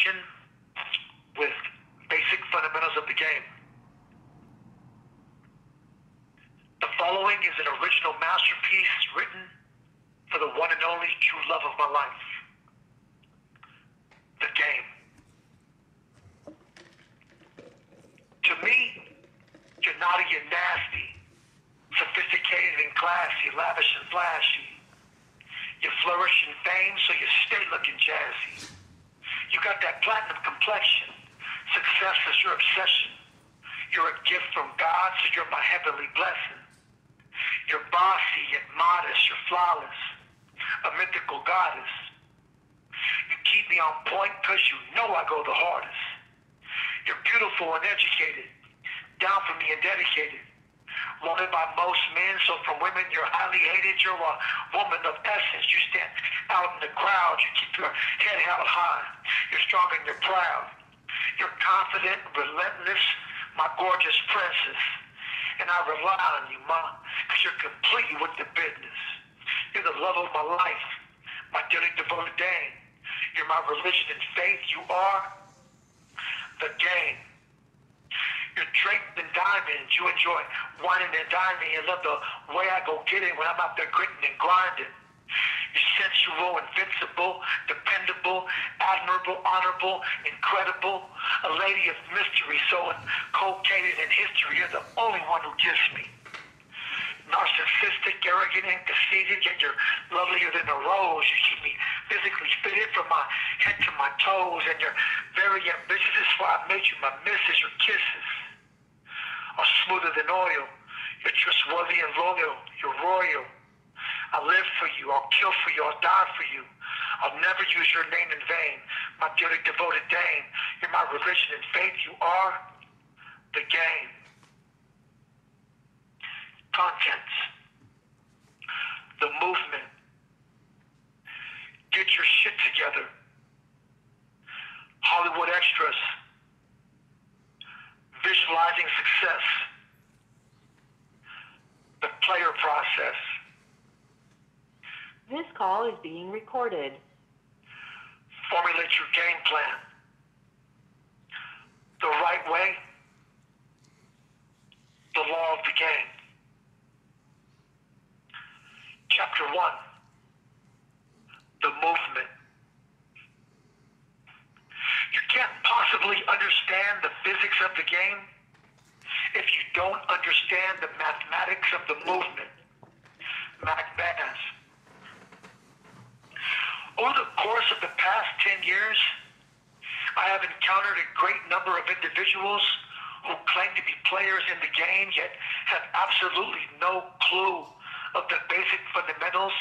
conversation with basic fundamentals of the game. The following is an original masterpiece written for the one and only true love of my life. The game. To me, you're naughty and nasty, sophisticated and classy, lavish and flashy. You flourish in fame, so you stay looking jazzy. You got that platinum complexion. Success is your obsession. You're a gift from God, so you're my heavenly blessing. You're bossy yet modest, you're flawless, a mythical goddess. You keep me on point because you know I go the hardest. You're beautiful and educated, down for me and dedicated. Wanted by most men, so from women you're highly hated. You're a woman of essence. You stand out in the crowd. You keep your head held high. You're strong and you're proud. You're confident, relentless, my gorgeous princess. And I rely on you, Ma, because you're complete with the business. You're the love of my life, my dearly devoted dame. You're my religion and faith. You are the game. You're draped in diamonds. You enjoy whining and dining. You love the way I go get it when I'm out there gritting and grinding. You're sensual, invincible, dependable, admirable, honorable, incredible. A lady of mystery, so inculcated in history. You're the only one who gets me. Narcissistic, arrogant, and conceited, yet you're lovelier than a rose. You keep me physically fitted from my head to my toes, and you're very ambitious. That's why I made you my missus. Your kisses are smoother than oil. You're trustworthy and loyal. You're royal. I live for you. I'll kill for you. I'll die for you. I'll never use your name in vain. My dearly devoted dame. You're my religion and faith. You are the game. Contents. The movement. Get your shit together. Hollywood extras. Visualizing success. The player process. This call is being recorded. Formulate your game plan. The right way. The law of the game. Chapter 1. The movement. You can't possibly understand the physics of the game if you don't understand the mathematics of the movement. BAS. Over the course of the past 10 years, I have encountered a great number of individuals who claim to be players in the game, yet have absolutely no clue of the basic fundamentals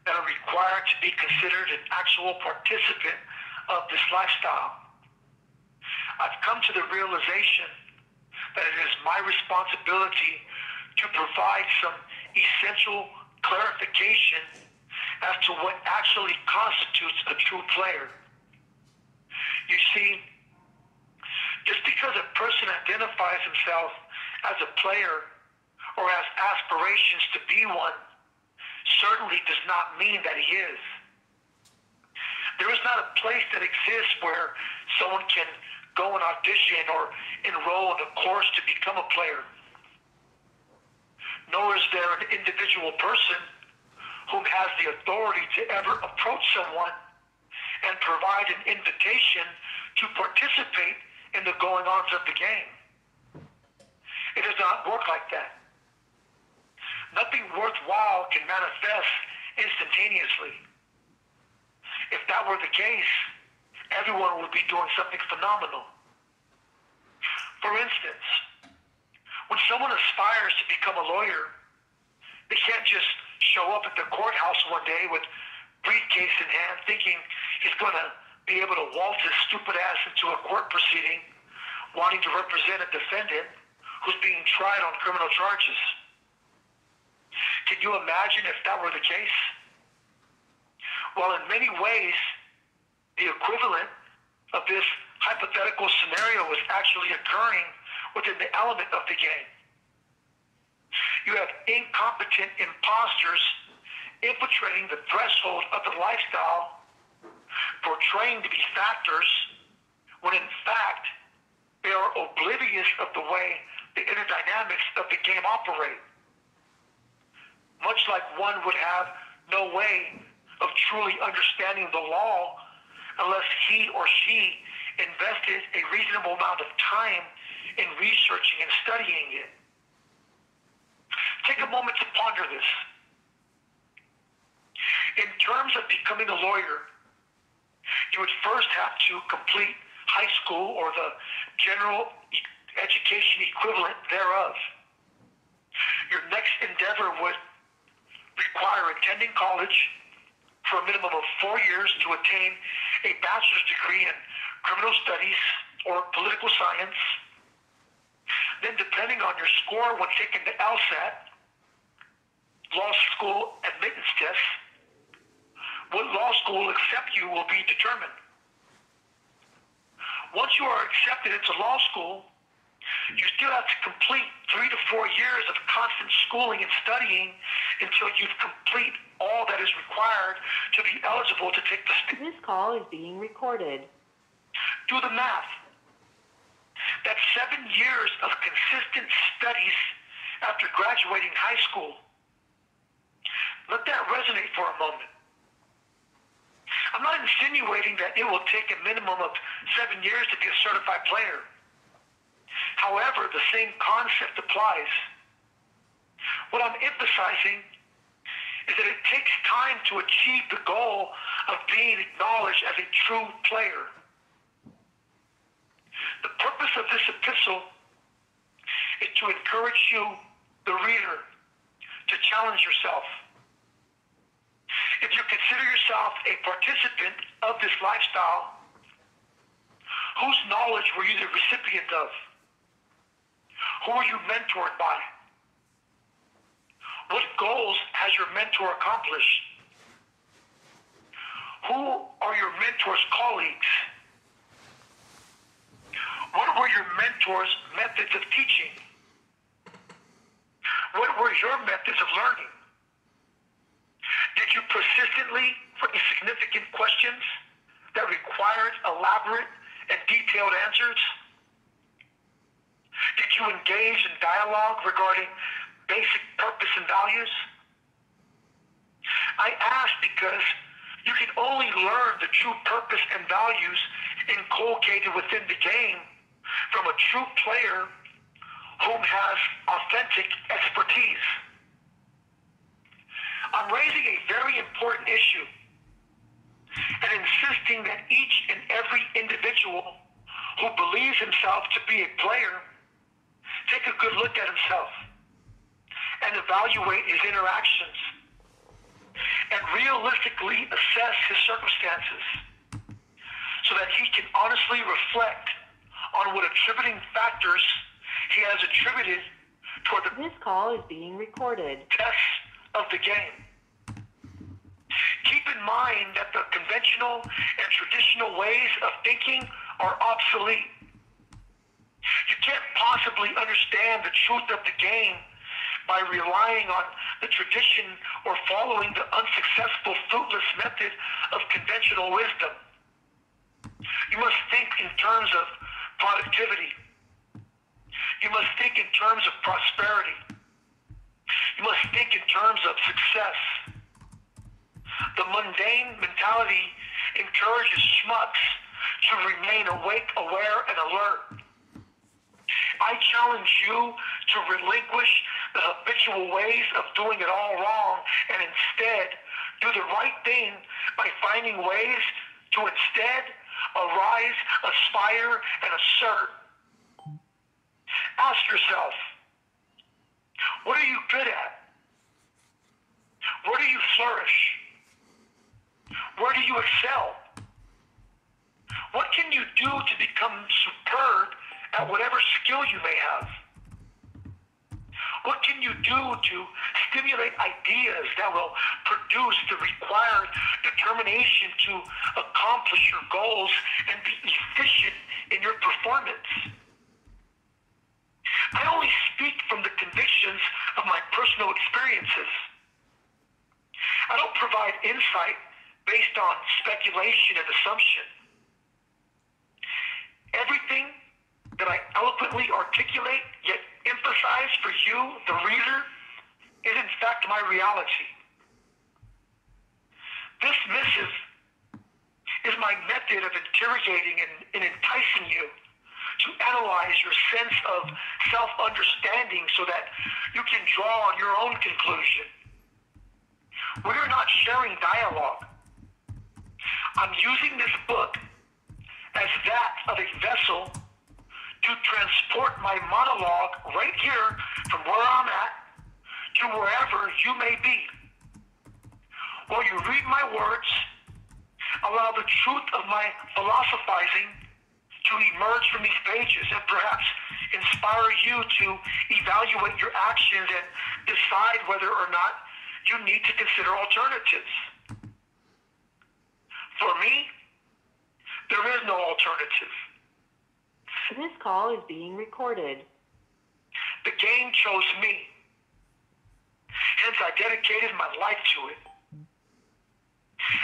that are required to be considered an actual participant of this lifestyle. I've come to the realization that it is my responsibility to provide some essential clarification as to what actually constitutes a true player. You see, just because a person identifies himself as a player or has aspirations to be one, certainly does not mean that he is. There is not a place that exists where someone can go and audition or enroll in a course to become a player. Nor is there an individual person whom has the authority to ever approach someone and provide an invitation to participate in the going-ons of the game. It does not work like that. Nothing worthwhile can manifest instantaneously. If that were the case, everyone would be doing something phenomenal. For instance, when someone aspires to become a lawyer, they can't just show up at the courthouse one day with briefcase in hand thinking he's going to be able to waltz his stupid ass into a court proceeding wanting to represent a defendant who's being tried on criminal charges. Can you imagine if that were the case? Well, in many ways, the equivalent of this hypothetical scenario is actually occurring within the element of the game. You have incompetent imposters infiltrating the threshold of the lifestyle, portraying to be factors when in fact they are oblivious of the way the inner dynamics of the game operate. Much like one would have no way of truly understanding the law unless he or she invested a reasonable amount of time in researching and studying it. Take a moment to ponder this. In terms of becoming a lawyer, you would first have to complete high school or the general education equivalent thereof. Your next endeavor would require attending college for a minimum of 4 years to attain a bachelor's degree in criminal studies or political science. Then, depending on your score when taking the LSAT, law school admittance tests, what law school will accept you will be determined. Once you are accepted into law school, you still have to complete 3 to 4 years of constant schooling and studying until you've complete all that is required to be eligible to take the state. This call is being recorded. Do the math. That's 7 years of consistent studies after graduating high school. Let that resonate for a moment. I'm not insinuating that it will take a minimum of 7 years to be a certified player. However, the same concept applies. What I'm emphasizing is that it takes time to achieve the goal of being acknowledged as a true player. The purpose of this epistle is to encourage you, the reader, to challenge yourself. If you consider yourself a participant of this lifestyle, whose knowledge were you the recipient of? Who are you mentored by? What goals has your mentor accomplished? Who are your mentor's colleagues? What were your mentor's methods of teaching? What were your methods of learning? Did you persistently for significant questions that required elaborate and detailed answers? Did you engage in dialogue regarding basic purpose and values? I ask because you can only learn the true purpose and values inculcated within the game from a true player whom has authentic expertise. I'm raising a very important issue and insisting that each and every individual who believes himself to be a player take a good look at himself and evaluate his interactions and realistically assess his circumstances so that he can honestly reflect on what attributing factors he has attributed toward the This call is being recorded. tests of the game. Keep in mind that the conventional and traditional ways of thinking are obsolete. You can't possibly understand the truth of the game by relying on the tradition or following the unsuccessful, fruitless method of conventional wisdom. You must think in terms of productivity. You must think in terms of prosperity. You must think in terms of success. The mundane mentality encourages schmucks to remain awake, aware, and alert. I challenge you to relinquish the habitual ways of doing it all wrong and instead do the right thing by finding ways to instead arise, aspire, and assert. Ask yourself, what are you good at? Where do you flourish? Where do you excel? What can you do to become superb at whatever skill you may have? What can you do to stimulate ideas that will produce the required determination to accomplish your goals and be efficient in your performance? I only speak from the convictions of my personal experiences. I don't provide insight based on speculation and assumption. Everything that I eloquently articulate, yet emphasize for you, the reader, is in fact my reality. This missive is my method of interrogating and enticing you to analyze your sense of self-understanding so that you can draw on your own conclusion. We are not sharing dialogue. I'm using this book as that of a vessel to transport my monologue right here from where I'm at to wherever you may be. While you read my words, allow the truth of my philosophizing to emerge from these pages and perhaps inspire you to evaluate your actions and decide whether or not you need to consider alternatives. For me, there is no alternative. This call is being recorded. The game chose me. Hence, I dedicated my life to it.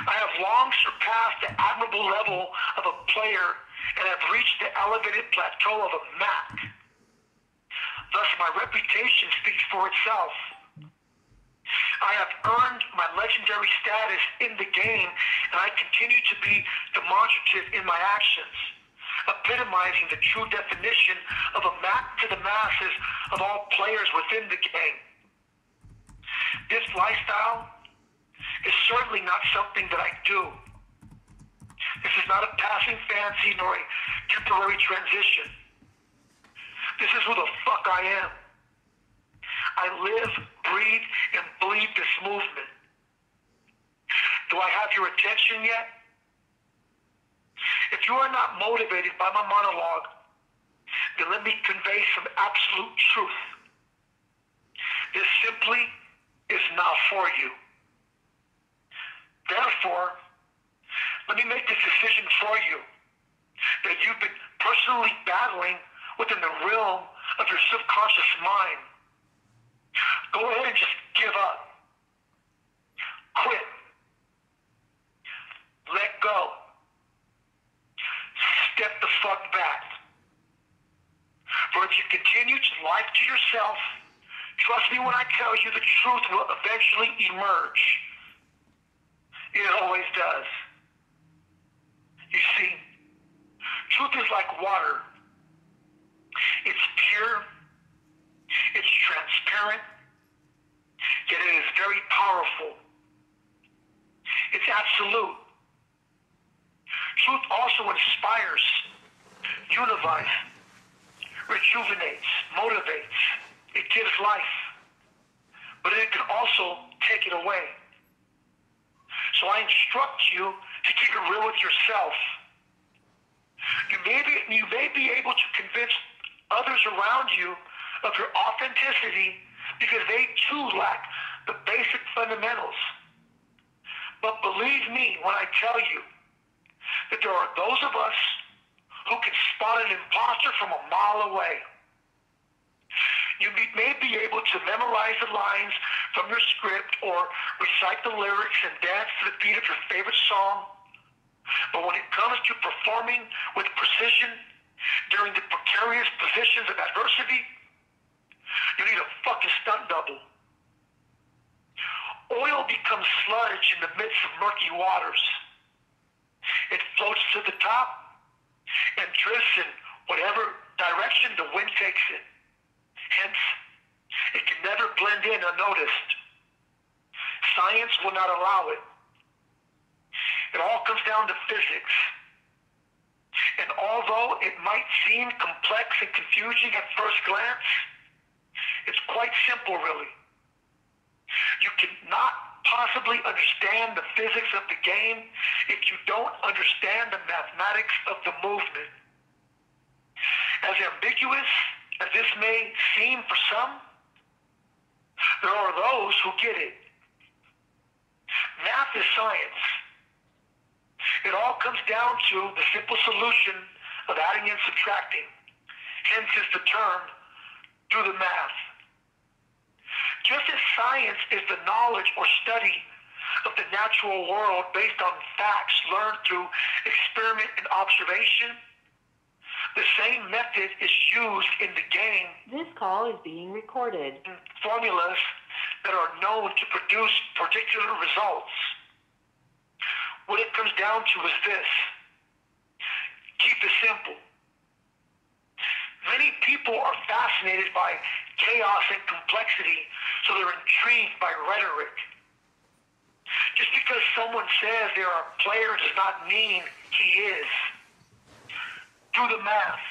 I have long surpassed the admirable level of a player and have reached the elevated plateau of a Mac. Thus, my reputation speaks for itself. I have earned my legendary status in the game, and I continue to be demonstrative in my actions, epitomizing the true definition of a Mac to the masses of all players within the game. This lifestyle is certainly not something that I do. This is not a passing fancy nor a temporary transition. This is who the fuck I am. I live, breathe, and bleed this movement. Do I have your attention yet? If you are not motivated by my monologue, then let me convey some absolute truth. This simply is not for you. Therefore, let me make this decision for you that you've been personally battling within the realm of your subconscious mind. Go ahead and just give up. Quit. Let go. Step the fuck back. For if you continue to lie to yourself, trust me when I tell you the truth will eventually emerge. It always does. You see, truth is like water. It's pure, it's transparent, yet it is very powerful. It's absolute. Truth also inspires, unifies, rejuvenates, motivates. It gives life, but it can also take it away. So I instruct you to keep it real with yourself. You may be able to convince others around you of your authenticity because they too lack the basic fundamentals. But believe me when I tell you that there are those of us who can spot an imposter from a mile away. You may be able to memorize the lines from your script or recite the lyrics and dance to the beat of your favorite song. But when it comes to performing with precision during the precarious positions of adversity, you need a fucking stunt double. Oil becomes sludge in the midst of murky waters. It floats to the top and drifts in whatever direction the wind takes it. Hence, it can never blend in unnoticed. Science will not allow it. It all comes down to physics. And although it might seem complex and confusing at first glance, it's quite simple, really. You cannot possibly understand the physics of the game if you don't understand the mathematics of the movement. As ambiguous as this may seem for some, there are those who get it. Math is science. It all comes down to the simple solution of adding and subtracting. Hence is the term, do the math. Just as science is the knowledge or study of the natural world based on facts learned through experiment and observation, The same method is used in the game. This call is being recorded. Formulas that are known to produce particular results. What it comes down to is this. Keep it simple. Many people are fascinated by chaos and complexity, so they're intrigued by rhetoric. Just because someone says they're a player does not mean he is. Do the math.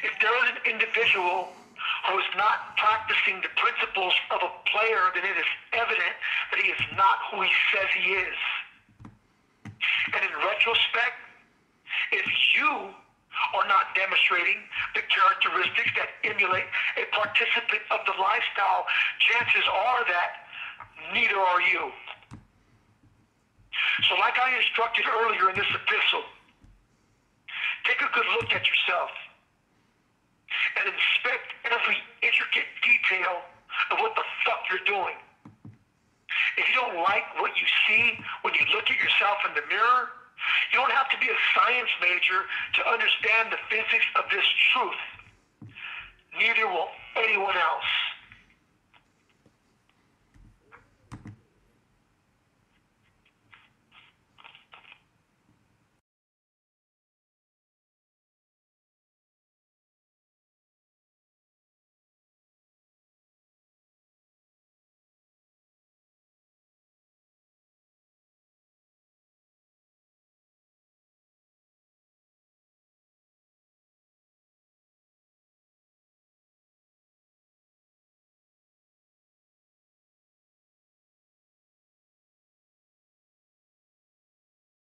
If there is an individual who is not practicing the principles of a player, then it is evident that he is not who he says he is. And in retrospect, if you are not demonstrating the characteristics that emulate a participant of the lifestyle, chances are that neither are you. So like I instructed earlier in this epistle, take a good look at yourself and inspect every intricate detail of what the fuck you're doing. If you don't like what you see when you look at yourself in the mirror, you don't have to be a science major to understand the physics of this truth. Neither will anyone else.